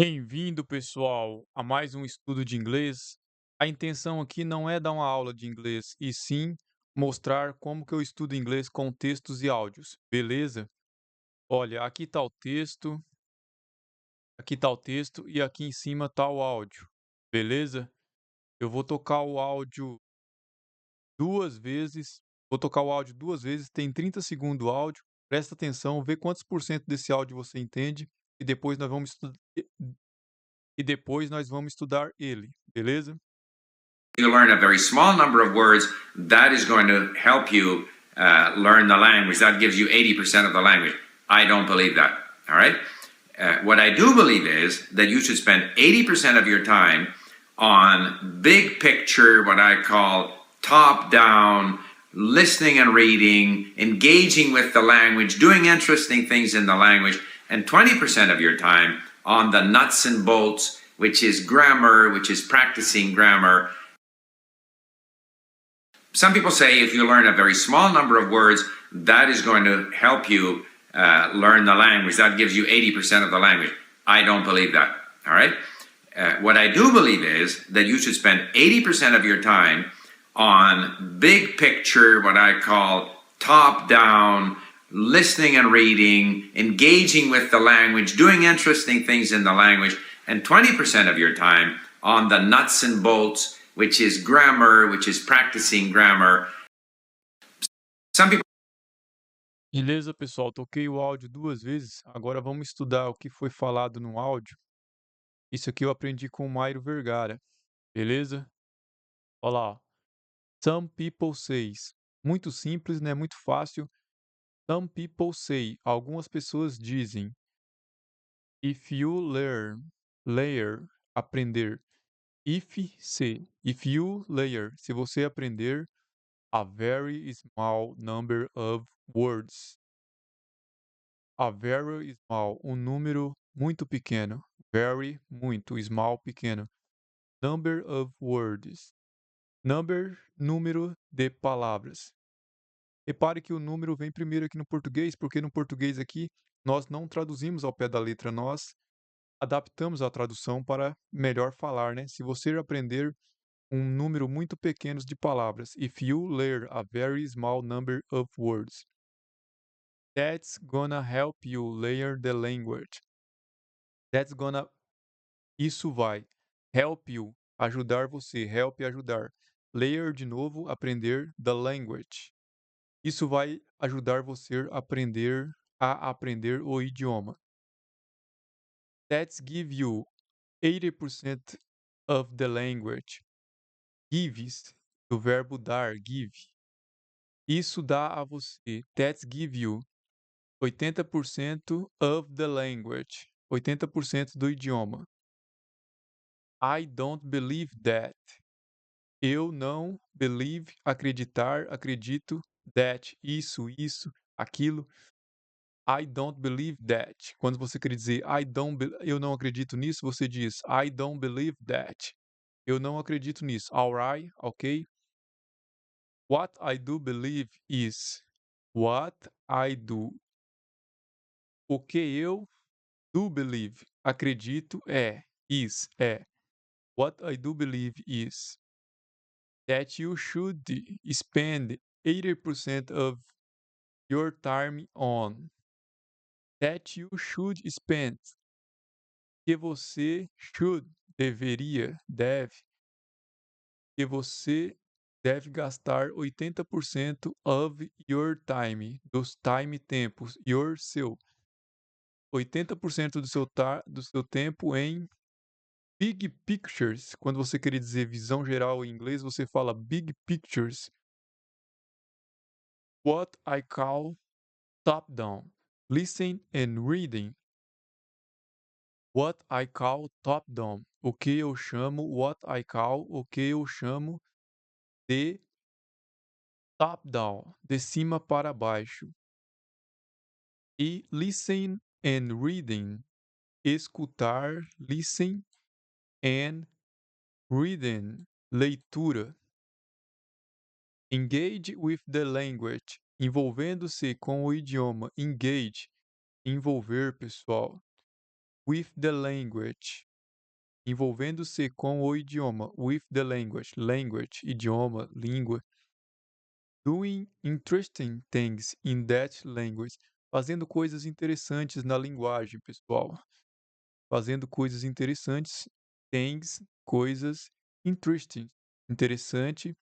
Bem-vindo, pessoal, a mais um estudo de inglês. A intenção aqui não é dar uma aula de inglês, e sim mostrar como que eu estudo inglês com textos e áudios, beleza? Olha, aqui tá o texto e aqui em cima tá o áudio, beleza? Eu vou tocar o áudio duas vezes, vou tocar o áudio duas vezes, tem 30 segundos o áudio. Presta atenção, vê quantos por cento desse áudio você entende e depois nós vamos estudar ele, beleza? You learn a very small number of words, that is going to help you learn the language. That gives you 80% of the language. I don't believe that. All right? What I do believe is that you should spend 80% of your time on big picture, what I call top down, listening and reading, engaging with the language, doing interesting things in the language, and 20% of your time on the nuts and bolts, which is grammar, which is practicing grammar. Some people say if you learn a very small number of words, that is going to help you learn the language. That gives you 80% of the language. I don't believe that. All right? What I do believe is that you should spend 80% of your time on big picture, what I call top down, listening and reading, engaging with the language, doing interesting things in the language, and 20% of your time on the nuts and bolts, which is grammar, which is practicing grammar. Some people Beleza, pessoal, toquei o áudio duas vezes. Agora vamos estudar o que foi falado no áudio. Isso aqui eu aprendi com o Mairo Vergara, beleza? Olha lá, ó. Some people says. Muito simples, né? Muito fácil. Some people say. Algumas pessoas dizem. If you learn, layer, aprender. If you layer, se você aprender a very small number of words. A very small, um número muito pequeno. Very, muito. Small, pequeno. Number of words. Number, número de palavras. Repare que o número vem primeiro aqui no português, porque no português aqui nós não traduzimos ao pé da letra, nós adaptamos a tradução para melhor falar, né? Se você aprender um número muito pequeno de palavras, if you learn a very small number of words, that's gonna help you learn the language. That's gonna, isso vai, help you, ajudar você, help ajudar. Layer de novo, aprender the language. Isso vai ajudar você a aprender o idioma. That's give you 80% of the language. Gives, do verbo dar, give. Isso dá a você. That's give you 80% of the language. 80% do idioma. I don't believe that. Eu não believe, acreditar, acredito, that, isso, aquilo. I don't believe that. Quando você quer dizer eu não acredito nisso, você diz I don't believe that. Eu não acredito nisso. Alright, ok? What I do believe is. What I do. O que eu do believe, acredito é. Is, é. What I do believe is that you should spend 80% of your time on. That you should spend. Que você deveria, deve, que você deve gastar 80% of your time, dos time tempos, seu, 80% do seu tempo em big pictures. Quando você quer dizer visão geral em inglês, você fala big pictures. What I call top down. Listen and reading. What I call top down. O que eu chamo, what I call, o que eu chamo de top down, de cima para baixo. E listen and reading, escutar, listen and reading, leitura. Engage with the language, envolvendo-se com o idioma. Engage, envolver, pessoal. with the language, envolvendo-se com o idioma, with the language, language, idioma, língua, doing interesting things in that language, fazendo coisas interessantes na linguagem, pessoal. Fazendo coisas interessantes, things, coisas, interesting, interessante,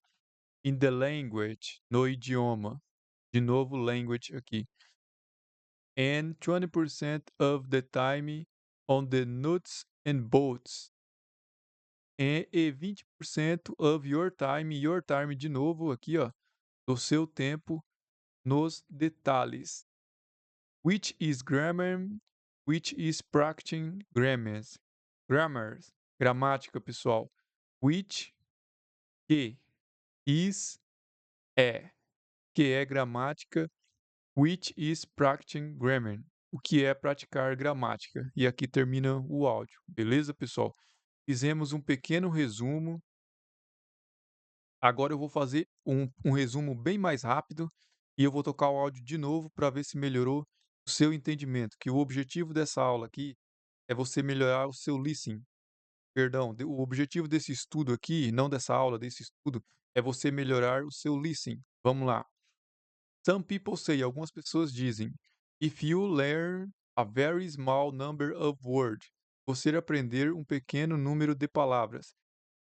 in the language, no idioma. De novo, language aqui. And 20% of the time on the nuts and bolts. E 20% of your time de novo aqui, ó, do seu tempo nos detalhes. Which is grammar, which is practicing grammars. Grammars, gramática, pessoal. Which, que, is, que é gramática. Which is practicing grammar. O que é praticar gramática. E aqui termina o áudio. Beleza, pessoal? Fizemos um pequeno resumo. Agora eu vou fazer um resumo bem mais rápido e eu vou tocar o áudio de novo para ver se melhorou o seu entendimento. Que o objetivo dessa aula aqui é você melhorar o seu listening. Perdão, o objetivo desse estudo aqui, não dessa aula, desse estudo, é você melhorar o seu listening. Vamos lá. Some people say, algumas pessoas dizem, if you learn a very small number of words, você aprender um pequeno número de palavras,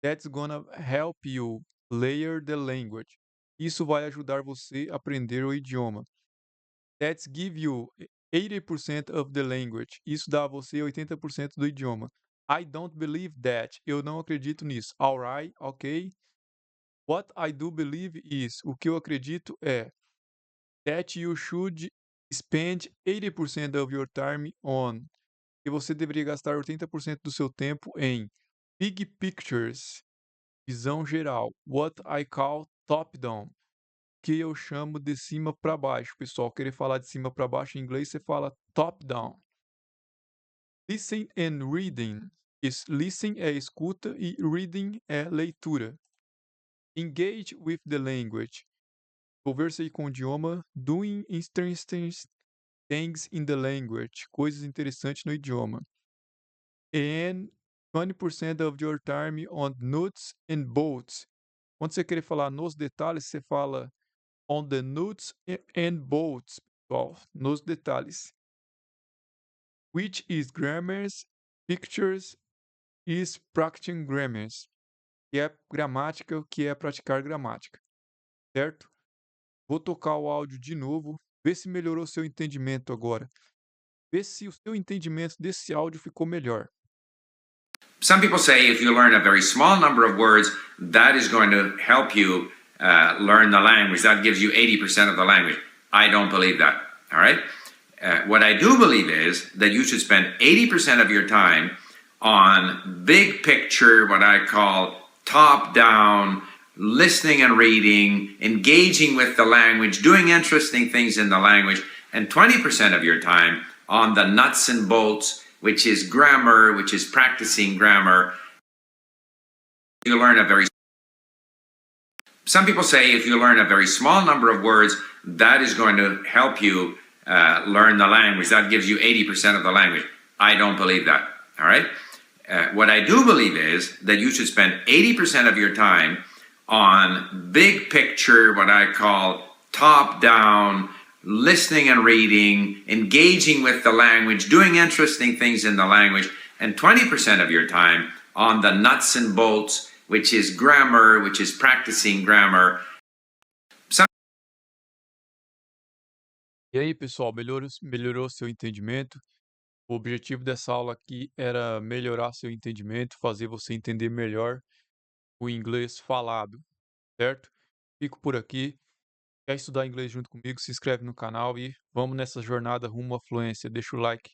that's gonna help you layer the language. Isso vai ajudar você a aprender o idioma. That's give you 80% of the language. Isso dá a você 80% do idioma. I don't believe that. Eu não acredito nisso. Alright, ok. What I do believe is. O que eu acredito é that you should spend 80% of your time on. Que você deveria gastar 80% do seu tempo em big pictures, visão geral. What I call top-down, que eu chamo de cima para baixo. Pessoal, querer falar de cima para baixo em inglês, você fala top-down. Listen and reading. Listen é escuta e reading é leitura. Engage with the language. Converse com o idioma. Doing interesting things in the language. Coisas interessantes no idioma. And 20% of your time on nuts and bolts. Quando você querer falar nos detalhes, você fala on the nuts and bolts, pessoal, nos detalhes. Which is grammars, pictures is practicing grammars. Que é gramática, o que é praticar gramática. Certo? Vou tocar o áudio de novo, ver se melhorou seu entendimento agora. Ver se o seu entendimento desse áudio ficou melhor. Some people say if you learn a very small number of words, that is going to help you learn the language. That gives you 80% of the language. I don't believe that. All right? What I do believe is that you should spend 80% of your time on big picture, what I call top down, listening and reading, engaging with the language, doing interesting things in the language, and 20% of your time on the nuts and bolts, which is grammar, which is practicing grammar. You learn a very Some people say if you learn a very small number of words, that is going to help you learn the language. That gives you 80% of the language. I don't believe that. All right? What I do believe is that you should spend 80% of your time on big picture, what I call top down, listening and reading, engaging with the language, doing interesting things in the language, and 20% of your time on the nuts and bolts, which is grammar, which is practicing grammar. E aí, pessoal, melhorou seu entendimento? O objetivo dessa aula aqui era melhorar seu entendimento, fazer você entender melhor o inglês falado, certo? Fico por aqui. Quer estudar inglês junto comigo? Se inscreve no canal e vamos nessa jornada rumo à fluência. Deixa o like.